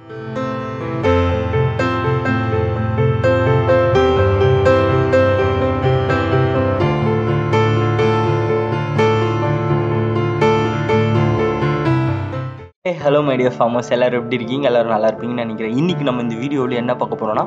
Hello my dear farmers, எல்லோரும் எப்படி இருக்கீங்க? எல்லோரும் நல்லா இருப்பீங்கன்னு நினைக்கிறேன். இன்றைக்கி நம்ம இந்த வீடியோவில் என்ன பார்க்க போகிறோம்னா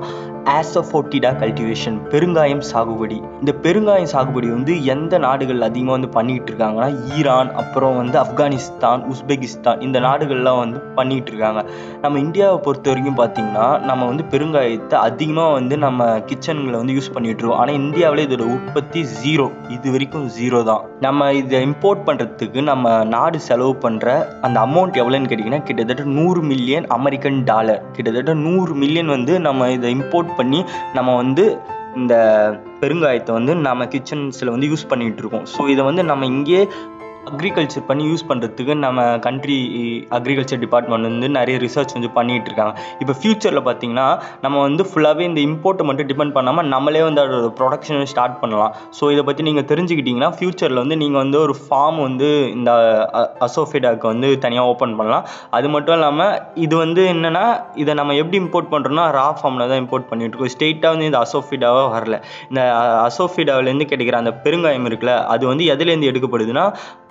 ஆசஃபோட்டிடா கல்டிவேஷன், பெருங்காயம் சாகுபடி. இந்த பெருங்காயம் சாகுபடி வந்து எந்த நாடுகள் அதிகமாக வந்து பண்ணிக்கிட்டு இருக்காங்கன்னா ஈரான், அப்புறம் வந்து ஆப்கானிஸ்தான், உஸ்பெகிஸ்தான், இந்த நாடுகள்லாம் வந்து பண்ணிக்கிட்டு இருக்காங்க. நம்ம இந்தியாவை பொறுத்த வரைக்கும் பார்த்திங்கன்னா நம்ம வந்து பெருங்காயத்தை அதிகமாக வந்து நம்ம கிச்சன்களை வந்து யூஸ் பண்ணிகிட்ருக்கோம். ஆனால் இந்தியாவில் இதோட உற்பத்தி ஜீரோ, இது வரைக்கும் ஜீரோ தான். நம்ம இதை இம்போர்ட் பண்ணுறதுக்கு நம்ம நாடு செலவு பண்ணுற அந்த அமௌண்ட் எவ்வளோன்னு கேட்டிங்கன்னா கிட்டத்தட்ட 100 மில்லியன் அமெரிக்கன் டாலர். கிட்டத்தட்ட 100 மில்லியன் வந்து நம்ம இதை இம்போர்ட் பண்ணி நம்ம வந்து இந்த பெருங்காயத்தை வந்து நம்ம கிச்சன்ஸில் வந்து யூஸ் பண்ணிகிட்டு இருக்கோம். ஸோ இதை வந்து நம்ம இங்கே அக்ரிகல்ச்சர் பண்ணி யூஸ் பண்ணுறதுக்கு நம்ம கண்ட்ரி அக்ரிகல்ச்சர் டிபார்ட்மெண்ட் வந்து நிறைய ரிசர்ச் வந்து பண்ணிகிட்டு இருக்காங்க. இப்போ ஃப்யூச்சரில் பார்த்திங்கன்னா நம்ம வந்து ஃபுல்லாகவே இந்த இம்போர்ட்டை மட்டும் டிபெண்ட் பண்ணாமல் நம்மளே வந்து அதோட ப்ரொடக்ஷனை ஸ்டார்ட் பண்ணலாம். ஸோ இதை பற்றி நீங்கள் தெரிஞ்சுக்கிட்டிங்கன்னா ஃப்யூச்சரில் வந்து நீங்கள் வந்து ஒரு ஃபார்ம் வந்து இந்த அசோஃபிடாக்கு வந்து தனியாக ஓப்பன் பண்ணலாம். அது மட்டும் இல்லாமல் இது வந்து என்னென்னா இதை நம்ம எப்படி இம்போர்ட் பண்ணுறோன்னா ரா ஃபார்மில் தான் இம்போர்ட் பண்ணிகிட்ருக்கோம். ஸ்ட்ரெயிட்டாக வந்து இந்த அசோஃபிடாவாக வரல. இந்த அசோஃபிடாவிலேருந்து கிடைக்கிற அந்த பெருங்காயம் இருக்குல்ல, அது வந்து எதுலேருந்து எடுக்கப்படுதுன்னா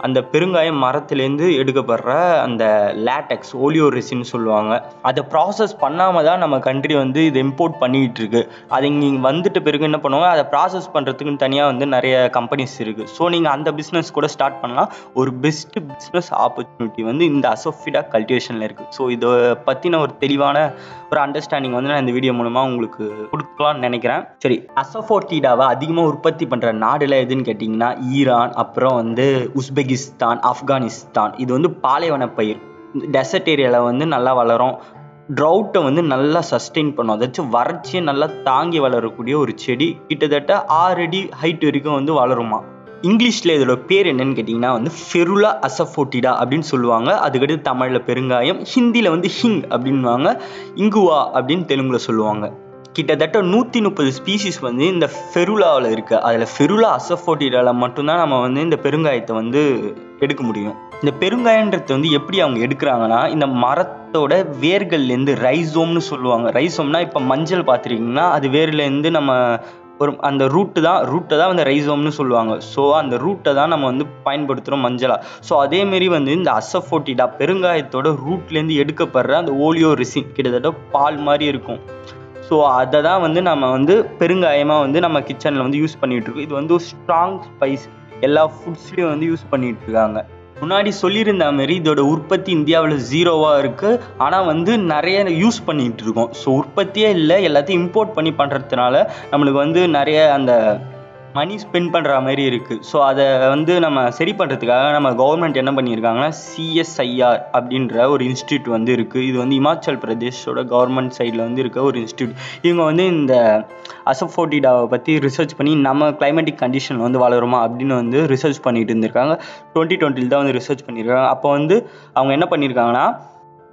அந்த பெருங்காயம் மரத்துலேருந்து எடுக்கப்படுற அந்த லேட்டெக்ஸ், ஓலியோரெசின் சொல்லுவாங்க. அதை ப்ராசஸ் பண்ணாமல் தான் நம்ம கண்ட்ரி வந்து இதை இம்போர்ட் பண்ணிகிட்டு இருக்கு. அது இங்கே வந்துட்டு பிறகு என்ன பண்ணுவாங்க, அதை ப்ராசஸ் பண்ணுறதுக்குன்னு தனியாக வந்து நிறைய கம்பெனிஸ் இருக்குது. ஸோ நீங்கள் அந்த பிஸ்னஸ் கூட ஸ்டார்ட் பண்ணலாம். ஒரு பெஸ்ட்டு பிஸ்னஸ் ஆப்பர்ச்சுனிட்டி வந்து இந்த அசோஃபிடா கல்டிவேஷனில் இருக்குது. ஸோ இதை பற்றின ஒரு தெளிவான ஒரு அண்டர்ஸ்டாண்டிங் வந்து நான் இந்த வீடியோ மூலமாக உங்களுக்கு கொடுக்கலாம்னு நினைக்கிறேன். சரி, அசோஃபோட்டிடாவை அதிகமாக உற்பத்தி பண்ணுற நாடுல எதுன்னு கேட்டிங்கன்னா ஈரான், அப்புறம் வந்து உஸ்பெகிஸ்தான், ஆப்கானிஸ்தான். இது வந்து பாலைவன பயிர், டெசர்ட் ஏரியாவில் வந்து நல்லா வளரும். ட்ரவுட்டை வந்து நல்லா சஸ்டெயின் பண்ணும். அதாச்சும் வறட்சியை நல்லா தாங்கி வளரக்கூடிய ஒரு செடி. கிட்டத்தட்ட 6 அடி ஹைட் வரைக்கும் வந்து வளருமா. இங்கிலீஷில் இதோட பேர் என்னன்னு கேட்டிங்கன்னா வந்து ஃபெருலா அசஃபோட்டிடா அப்படின்னு சொல்லுவாங்க. அதுக்கடுத்து தமிழில் பெருங்காயம், ஹிந்தியில் வந்து ஹிங் அப்படின்வாங்க, இங்குவா அப்படின்னு தெலுங்கில் சொல்லுவாங்க. கிட்டத்தட்ட 130 ஸ்பீசிஸ் வந்து இந்த ஃபெருலாவில் இருக்குது. அதில் ஃபெருலா அசஃபோட்டிடாவில் மட்டும்தான் நம்ம வந்து இந்த பெருங்காயத்தை வந்து எடுக்க முடியும். இந்த பெருங்காயன்றது வந்து எப்படி அவங்க எடுக்கிறாங்கன்னா இந்த மரத்தோட வேர்கள்லேருந்து, ரைசோம்னு சொல்லுவாங்க. ரைசோம்னா இப்போ மஞ்சள் பார்த்துருக்கீங்கன்னா அது வேர்லேருந்து நம்ம ஒரு அந்த ரூட்டை தான் வந்து ரைசோம்னு சொல்லுவாங்க. ஸோ அந்த ரூட்டை தான் நம்ம வந்து பயன்படுத்துகிறோம் மஞ்சளாக. ஸோ அதேமாரி வந்து இந்த அசஃபோட்டிடா பெருங்காயத்தோட ரூட்லேருந்து எடுக்கப்படுற அந்த ஓலியோரெசின் கிட்டத்தட்ட பால் மாதிரி இருக்கும். ஸோ அதை தான் வந்து நம்ம வந்து பெருங்காயமாக வந்து நம்ம கிச்சனில் வந்து யூஸ் பண்ணிகிட்ருக்கோம். இது வந்து ஒரு ஸ்ட்ராங் ஸ்பைஸ், எல்லா ஃபுட்ஸ்லேயும் வந்து யூஸ் பண்ணிகிட்டு இருக்காங்க. முன்னாடி சொல்லியிருந்த மாரி இதோட உற்பத்தி இந்தியாவில் ஜீரோவாக இருக்குது. ஆனால் வந்து நிறைய யூஸ் பண்ணிகிட்டு இருக்கோம். ஸோ உற்பத்தியே இல்லை, எல்லாத்தையும் இம்போர்ட் பண்ணி பண்ணுறதுனால நம்மளுக்கு வந்து நிறைய அந்த மணி ஸ்பெண்ட் பண்ணுற மாதிரி இருக்குது. ஸோ அதை வந்து நம்ம சரி பண்ணுறதுக்காக நம்ம கவர்மெண்ட் என்ன பண்ணியிருக்காங்கன்னா CSIR அப்படின்ற ஒரு இன்ஸ்டியூட் வந்து இருக்குது. இது வந்து இமாச்சல் பிரதேஷோட கவர்மெண்ட் சைடில் வந்து இருக்க ஒரு இன்ஸ்டியூட். இவங்க வந்து இந்த அசஃபோட்டிடாவை பற்றி ரிசர்ச் பண்ணி நம்ம கிளைமேட்டிக் கண்டிஷன் வந்து வளருமா அப்படின்னு வந்து ரிசர்ச் பண்ணிட்டு இருந்திருக்காங்க. 2020 தான் வந்து ரிசர்ச் பண்ணியிருக்காங்க. அப்போ வந்து அவங்க என்ன பண்ணியிருக்காங்கன்னா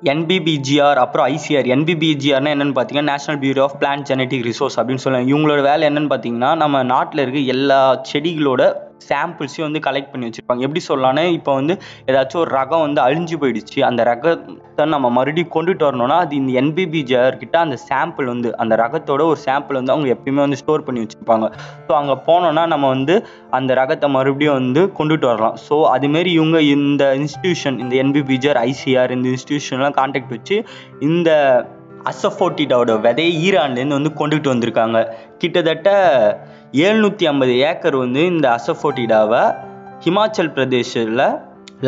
NBBGR அப்புறம் ICR. NBBGRனா என்னென்னு பார்த்தீங்கன்னா National Bureau of Plant Genetic Resource அப்படின்னு சொல்லுவாங்க. இவங்களோட வேலை என்னென்னு பார்த்தீங்கன்னா நம்ம நாட்டில் இருக்க எல்லா செடிகளோட சாம்பிள்ஸையும் வந்து கலெக்ட் பண்ணி வச்சுருப்பாங்க. எப்படி சொல்லலான்னு, இப்போ வந்து ஏதாச்சும் ஒரு ரகம் வந்து அழிஞ்சு போயிடுச்சு, அந்த ரகத்தை நம்ம மறுபடியும் கொண்டுட்டு வரணும்னா அது இந்த NBBGR கிட்ட அந்த சாம்பிள் வந்து அந்த ரகத்தோட ஒரு சாம்பிள் வந்து அவங்க எப்பயுமே வந்து ஸ்டோர் பண்ணி வச்சுருப்பாங்க. ஸோ அங்கே போனோன்னா நம்ம வந்து அந்த ரகத்தை மறுபடியும் வந்து கொண்டுட்டு வரலாம். ஸோ அதுமாரி இவங்க இந்த இன்ஸ்டியூஷன், இந்த NBBGR, ICR இந்த இன்ஸ்டியூஷன்லாம் கான்டாக்ட் வச்சு இந்த அசஃபோட்டிடாவோட விதையை ஈரான்லேருந்து வந்து கொண்டுட்டு வந்திருக்காங்க. கிட்டத்தட்ட 750 ஏக்கர் வந்து இந்த அசஃபோட்டிடாவை ஹிமாச்சல் பிரதேஷில்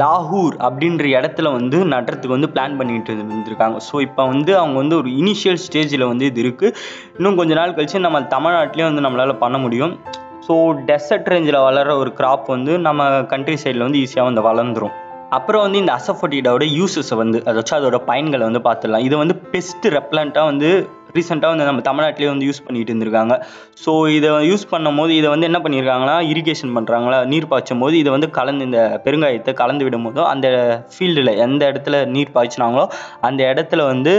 லாகூர் அப்படின்ற இடத்துல வந்து நடுறதுக்கு வந்து பிளான் பண்ணிட்டு இருந்திருக்காங்க. ஸோ இப்போ வந்து அவங்க வந்து ஒரு இனிஷியல் ஸ்டேஜில் வந்து இது இருக்குது. இன்னும் கொஞ்ச நாள் கழிச்சு நம்ம தமிழ்நாட்டிலையும் வந்து நம்மளால் பண்ண முடியும். ஸோ டெசர்ட் ரேஞ்சில் வளர்கிற ஒரு கிராப் வந்து நம்ம கண்ட்ரி சைடில் வந்து ஈஸியாக வந்து வளர்ந்துடும். அப்புறம் வந்து இந்த அசஃபோட்டிடாவோட யூசஸை வந்து அதாச்சும் அதோட பயன்களை வந்து பார்த்துடலாம். இது வந்து பெஸ்ட் ரெப்லண்ட்டாக வந்து ரீசெண்டாக வந்து நம்ம தமிழ்நாட்டிலே வந்து யூஸ் பண்ணிட்டு இருந்திருக்காங்க. ஸோ இதை யூஸ் பண்ணும் போது இதை வந்து என்ன பண்ணியிருக்காங்கன்னா இரிகேஷன் பண்ணுறாங்களா, நீர் பாய்ச்சும் போது இதை வந்து கலந்து இந்த பெருங்காயத்தை கலந்து விடும் போதோ அந்த ஃபீல்டில் எந்த இடத்துல நீர் பாய்ச்சினாங்களோ அந்த இடத்துல வந்து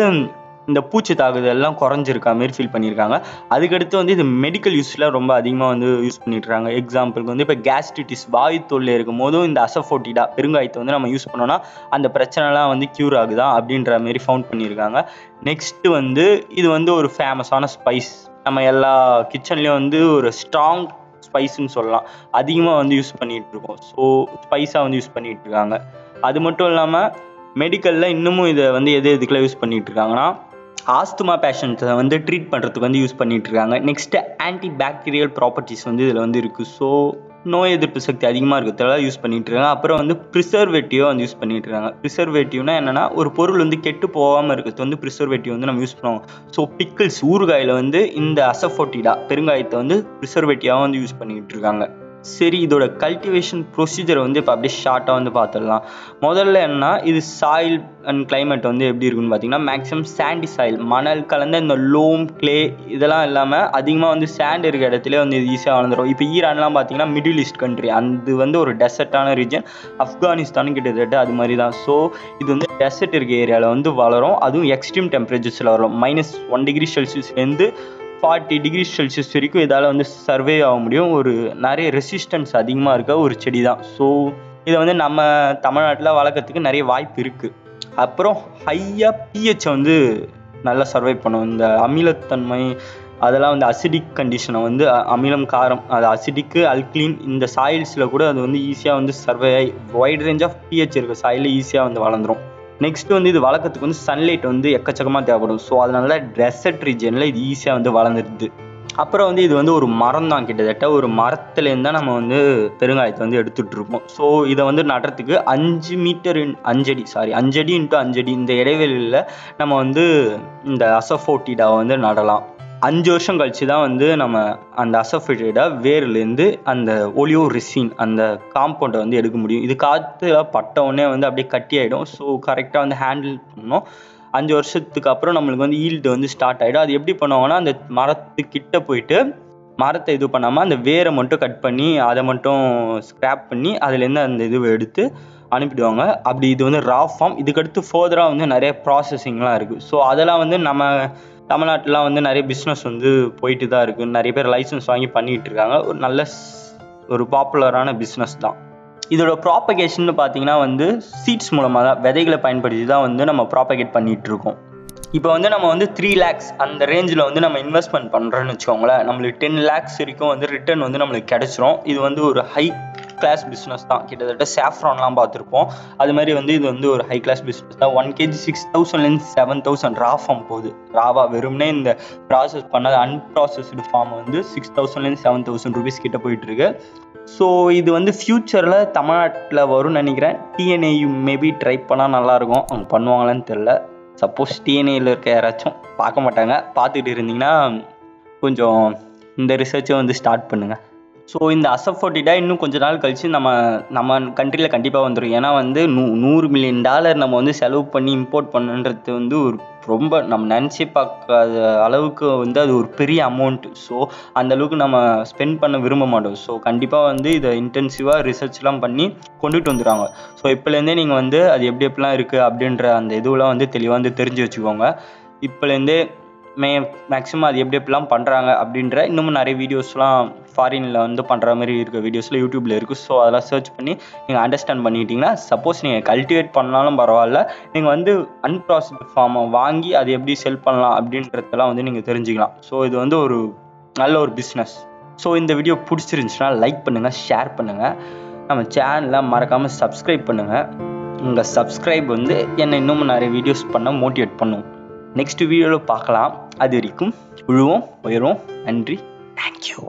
இந்த பூச்சி தாக்குதல்லாம் குறைஞ்சிருக்கா மாரி ஃபீல் பண்ணியிருக்காங்க. அதுக்கடுத்து வந்து இது மெடிக்கல் யூஸில் ரொம்ப அதிகமாக வந்து யூஸ் பண்ணிட்டுருக்காங்க. எக்ஸாம்பிளுக்கு வந்து இப்போ கேஸ்ட்ரிட்டிஸ் வாயு தொல்லை இருக்கும் போதும் இந்த அசஃபோட்டிடா பெருங்காயத்தை வந்து நம்ம யூஸ் பண்ணோன்னா அந்த பிரச்சனைலாம் வந்து க்யூர் ஆகுதா அப்படின்ற மாரி ஃபவுண்ட் பண்ணியிருக்காங்க. நெக்ஸ்ட்டு வந்து இது வந்து ஒரு ஃபேமஸான ஸ்பைஸ். நம்ம எல்லா கிச்சன்லேயும் வந்து ஒரு ஸ்ட்ராங் ஸ்பைஸ்ன்னு சொல்லலாம். அதிகமாக வந்து யூஸ் பண்ணிகிட்டு இருக்கோம். ஸோ ஸ்பைஸாக வந்து யூஸ் பண்ணிகிட்டு இருக்காங்க. அது மட்டும் இல்லாமல் மெடிக்கலில் இன்னமும் இதை வந்து எதுக்கெல்லாம் யூஸ் பண்ணிகிட்டு இருக்காங்கன்னா ஆஸ்துமா பேஷண்ட்ஸை வந்து ட்ரீட் பண்ணுறதுக்கு வந்து யூஸ் பண்ணிகிட்டு இருக்காங்க. நெக்ஸ்ட்டு ஆன்டி பாக்டீரியல் ப்ராப்பர்ட்டிஸ் வந்து இதில் வந்து இருக்குது. ஸோ நோய் எதிர்ப்பு சக்தி அதிகமாக இருக்கிறதால யூஸ் பண்ணிகிட்டு இருக்காங்க. அப்புறம் வந்து ப்ரிசர்வேட்டிவாக வந்து யூஸ் பண்ணிகிட்டு இருக்காங்க. ப்ரிசர்வேட்டிவ்னா என்னென்னா ஒரு பொருள் வந்து கெட்டு போகாமல் இருக்கிறது வந்து ப்ரிசர்வேட்டிவ் வந்து நம்ம யூஸ் பண்ணுவோம். ஸோ பிக்கிள்ஸ் ஊறுகாயில் வந்து இந்த அசஃபோட்டிடா பெருங்காயத்தை வந்து ப்ரிசர்வேட்டிவாக வந்து யூஸ் பண்ணிக்கிட்டு இருக்காங்க. சரி, இதோட கல்டிவேஷன் ப்ரொசீஜரை வந்து இப்போ அப்படியே ஷார்ட்டாக வந்து பார்த்துடலாம். முதல்ல என்ன, இது சாயில் அண்ட் கிளைமேட் வந்து எப்படி இருக்குன்னு பார்த்தீங்கன்னா மேக்ஸிமம் சாண்டி சாயில், மணல் கலந்த இந்த லோம் கிளே இதெல்லாம் இல்லாமல் அதிகமாக வந்து சாண்ட் இருக்கிற இடத்துல வந்து இது ஈஸியாக வளர்ந்துடும். இப்போ ஈரான்லாம் பார்த்தீங்கன்னா மிடில் ஈஸ்ட் கண்ட்ரி, அது வந்து ஒரு டெசர்ட்டான ரீஜன். ஆப்கானிஸ்தான் கிட்டத்தட்ட அது மாதிரி தான். ஸோ இது வந்து டெசர்ட் இருக்க ஏரியாவில் வந்து வளரும். அதுவும் எக்ஸ்ட்ரீம் டெம்பரேச்சர்ஸில் வரும். -1 டிகிரி செல்சியஸ்லேருந்து 40 டிகிரி செல்சியஸ் வரைக்கும் இதால் வந்து சர்வே ஆக முடியும். ஒரு நிறைய ரெசிஸ்டன்ஸ் அதிகமாக இருக்க ஒரு செடி தான். ஸோ இதை வந்து நம்ம தமிழ்நாட்டில் வளர்க்கறதுக்கு நிறைய வாய்ப்பு இருக்குது. அப்புறம் ஹையாக பிஹெச் வந்து நல்லா சர்வை பண்ணும். இந்த அமிலத்தன்மை அதெல்லாம் வந்து அசிடிக் கண்டிஷனை வந்து அமிலம் காரம் அது அசிடிக்கு அல்க்ளீன் இந்த சாயில்ஸில் கூட அது வந்து ஈஸியாக வந்து சர்வே ஆகி வைட் ரேஞ்ச் ஆஃப் பிஹெச் இருக்க சாயிலில் ஈஸியாக வந்து வளர்ந்துடும். நெக்ஸ்ட் வந்து இது வளர்க்கறதுக்கு வந்து சன்லைட் வந்து எக்கச்சக்கமாக தேவைப்படும். ஸோ அதனால டெசர்ட் ரீஜனில் இது ஈஸியாக வந்து வளர்ந்துடுது. அப்புறம் வந்து இது வந்து ஒரு மரம் தான். கிட்டத்தட்ட ஒரு மரத்துலேருந்து தான் நம்ம வந்து பெருங்காயத்தை வந்து எடுத்துகிட்டு இருக்கோம். ஸோ இதை வந்து நடுறதுக்கு 5 மீட்டர் 5 அடி × 5 அடி இந்த இடைவெளியில் நம்ம வந்து இந்த அசஃபோட்டிடாவை வந்து நடலாம். 5 வருஷம் கழிச்சு தான் வந்து நம்ம அந்த அசஃபோட்டிடா வேர்லேருந்து அந்த ஒலியோ ரெசின் அந்த காம்பவுண்டை வந்து எடுக்க முடியும். இது காற்றுல பட்டவுடனே வந்து அப்படியே கட்டி ஆகிடும். ஸோ கரெக்டாக வந்து ஹேண்டில் பண்ணணும். 5 வருஷத்துக்கு அப்புறம் நம்மளுக்கு வந்து ஈல்டு வந்து ஸ்டார்ட் ஆகிடும். அது எப்படி பண்ணுவாங்கன்னா அந்த மரத்துக்கிட்ட போயிட்டு மரத்தை இது பண்ணாமல் அந்த வேரை மட்டும் கட் பண்ணி அதை மட்டும் ஸ்க்ராப் பண்ணி அதுலேருந்து அந்த இதுவை எடுத்து அனுப்பிடுவாங்க. அப்படி இது வந்து ரா ஃபார்ம். இதுக்கடுத்து ஃபர்தராக வந்து நிறைய ப்ராசஸிங்லாம் இருக்குது. ஸோ அதெல்லாம் வந்து நம்ம தமிழ்நாட்டிலாம் வந்து நிறைய பிஸ்னஸ் வந்து போயிட்டு தான் இருக்குது. நிறைய பேர் லைசன்ஸ் வாங்கி பண்ணிகிட்டு இருக்காங்க. ஒரு நல்ல ஒரு பாப்புலரான பிஸ்னஸ் தான். இதோட ப்ராப்பகேஷன் பார்த்தீங்கன்னா வந்து சீட்ஸ் மூலமாக தான், விதைகளை பயன்படுத்தி தான் வந்து நம்ம ப்ராப்பகேட் பண்ணிகிட்டு இருக்கோம். இப்போ வந்து நம்ம வந்து 3 lakhs அந்த ரேஞ்சில் வந்து நம்ம இன்வெஸ்ட்மெண்ட் பண்ணுறோன்னு வச்சுக்கோங்களேன், நம்மளுக்கு 10 lakhs வரைக்கும் வந்து ரிட்டர்ன் வந்து நம்மளுக்கு கிடச்சிரும். இது வந்து ஒரு ஹை கிளாஸ் பிஸ்னஸ் தான். கிட்டத்தட்ட சாஃப்ரான்லாம் பார்த்துருப்போம். அது மாதிரி வந்து இது வந்து ஒரு ஹை கிளாஸ் பிஸ்னஸ் தான். 1 kg 6000 7,000 ரா ஃபார்ம் போகுது. ராவா வெறும்னே இந்த ப்ராசஸ் பண்ணாத அன்ப்ராசஸ்டு ஃபார்ம் வந்து 6000 7,000 rupees கிட்ட போயிட்டுருக்கு. ஸோ இது வந்து ஃப்யூச்சரில் தமிழ்நாட்டில் வரும்னு நினைக்கிறேன். டிஎன்ஏயு மேபி ட்ரை பண்ணால் நல்லாயிருக்கும். அவங்க பண்ணுவாங்களான்னு தெரில. சப்போஸ் டிஎன்ஏயில் இருக்க யாராச்சும் பார்க்க மாட்டாங்க, பார்த்துக்கிட்டு இருந்தீங்கன்னா கொஞ்சம் இந்த ரிசர்ச்சை வந்து ஸ்டார்ட் பண்ணுங்கள். ஸோ இந்த அசஃபோட்டிடா இன்னும் கொஞ்ச நாள் கழித்து நம்ம கண்ட்ரியில் கண்டிப்பாக வந்துடும். ஏன்னா வந்து $100 million நம்ம வந்து செலவு பண்ணி இம்போர்ட் பண்ணுன்றது வந்து ஒரு ரொம்ப நம்ம நினச்சி பார்க்காத அளவுக்கு வந்து அது ஒரு பெரிய அமௌண்ட்டு. ஸோ அந்தளவுக்கு நம்ம ஸ்பெண்ட் பண்ண விரும்ப மாட்டோம். ஸோ கண்டிப்பாக வந்து இதை இன்டென்சிவாக ரிசர்ச்லாம் பண்ணி கொண்டுட்டு வந்துடுவாங்க. ஸோ இப்போலேருந்தே நீங்கள் வந்து அது எப்படிலாம் இருக்குது அப்படின்ற அந்த இதுவெலாம் வந்து தெளிவாக வந்து தெரிஞ்சு வச்சுக்கோங்க. இப்போலேருந்தே மேக்ஸிமம் அது எப்படிலாம் பண்ணுறாங்க அப்படின்ற இன்னமும் நிறைய வீடியோஸ்லாம் ஃபாரினில் வந்து பண்ணுற மாதிரி இருக்க வீடியோஸில் யூடியூப்பில் இருக்குது. ஸோ அதெல்லாம் சர்ச் பண்ணி நீங்கள் அண்டர்ஸ்டாண்ட் பண்ணிக்கிட்டிங்கன்னா சப்போஸ் நீங்கள் கல்டிவேட் பண்ணாலும் பரவாயில்ல, நீங்கள் வந்து அன்ப்ராசஸ்டு ஃபார்மை வாங்கி அது எப்படி செல் பண்ணலாம் அப்படின்றதெல்லாம் வந்து நீங்கள் தெரிஞ்சுக்கலாம். ஸோ இது வந்து ஒரு நல்ல ஒரு பிஸ்னஸ். ஸோ இந்த வீடியோ பிடிச்சிருந்துச்சுன்னா லைக் பண்ணுங்கள், ஷேர் பண்ணுங்கள், நம்ம சேனலில் மறக்காமல் சப்ஸ்கிரைப் பண்ணுங்கள். உங்கள் சப்ஸ்கிரைப் வந்து என்னை இன்னமும் நிறைய வீடியோஸ் பண்ண மோட்டிவேட் பண்ணும். நெக்ஸ்ட் வீடியோவில் பார்க்கலாம். அது வரைக்கும் உழுவோம், உயர்வோம். நன்றி. தேங்க்யூ.